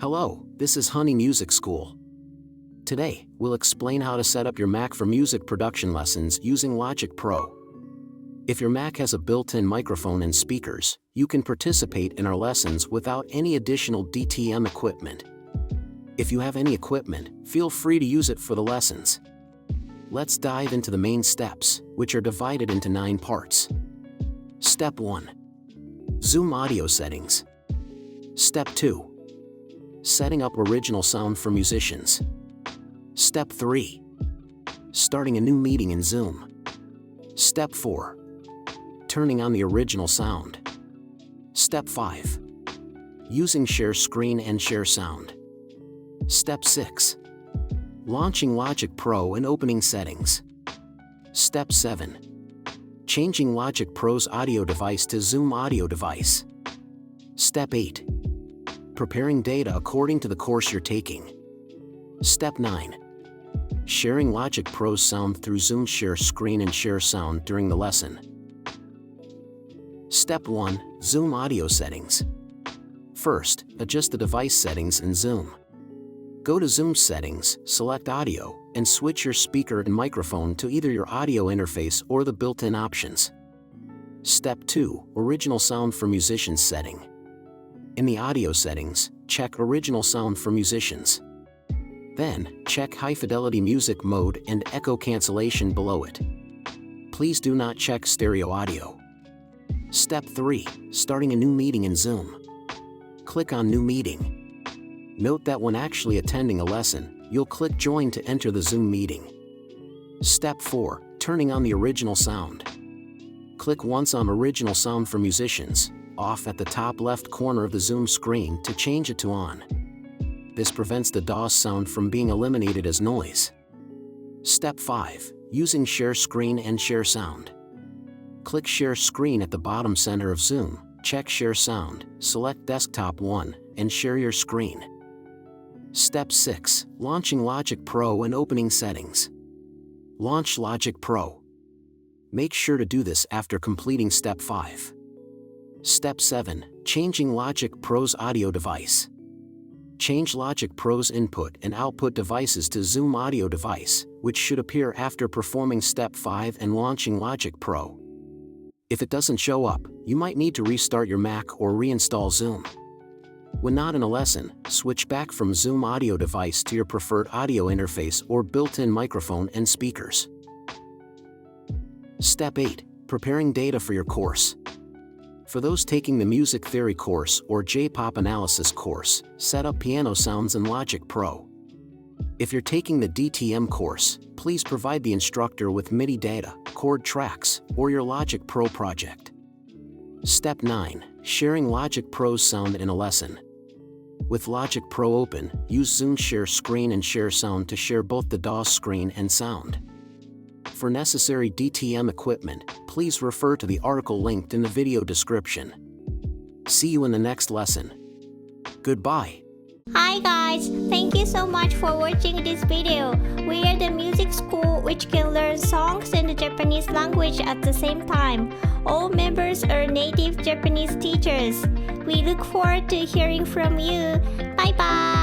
Hello, this is Honey Music School. Today, we'll explain how to set up your Mac for music production lessons using LogicPro. If your Mac has a built-in microphone and speakers, you can participate in our lessons without any additional DTM equipment. If you have any equipment, feel free to use it for the lessons. Let's dive into the main steps, which are divided into 9 parts. Step 1. Zoom audio settings. Step 2. Setting up original sound for musicians. Step 3. Starting a new meeting in Zoom. Step 4. Turning on the original sound. Step 5. Using share screen and share sound. Step 6. Launching LogicPro and opening settings. Step 7. Changing LogicPro's audio device to Zoom audio device. Step 8. Preparing data according to the course you're taking. Step 9. Sharing LogicPro's sound through Zoom share screen and share sound during the lesson. Step 1. Zoom audio settings. First, adjust the device settings in Zoom. Go to Zoom settings, select audio, and switch your speaker and microphone to either your audio interface or the built-in options. Step 2. Original sound for musicians setting. In the audio settings, check original sound for musicians. Then, check high fidelity music mode and echo cancellation below it. Please do not check stereo audio. Step 3. Starting a new meeting in Zoom. Click on New Meeting. Note that when actually attending a lesson, you'll click Join to enter the Zoom meeting. Step 4. Turning on the original sound. Click once on Original Sound for Musicians, off at the top left corner of the Zoom screen to change it to on. This prevents the DAW sound from being eliminated as noise. Step 5. Using share screen and share sound. Click Share Screen at the bottom center of Zoom, check Share Sound, select Desktop 1, and share your screen. Step 6. Launching LogicPro and opening settings. Launch LogicPro. Make sure to do this after completing Step 5. Step 7. Changing LogicPro's audio device. Change LogicPro's input and output devices to Zoom audio device, which should appear after performing Step 5 and launching LogicPro. If it doesn't show up, you might need to restart your Mac or reinstall Zoom. When not in a lesson, switch back from Zoom audio device to your preferred audio interface or built-in microphone and speakers. Step 8. Preparing data for your course. For those taking the Music Theory course or J-Pop Analysis course, set up piano sounds in LogicPro. If you're taking the DTM course, please provide the instructor with MIDI data, chord tracks, or your LogicPro project. Step 9. Sharing LogicPro's sound in a lesson. With LogicPro open, use Zoom share screen and share sound to share both the DAW screen and sound. For necessary DTM equipment, please refer to the article linked in the video description. See you in the next lesson. Goodbye. Hi guys, thank you so much for watching this video. We are the music school which can learn songs in the Japanese language at the same time. All members are native Japanese teachers. We look forward to hearing from you. Bye bye.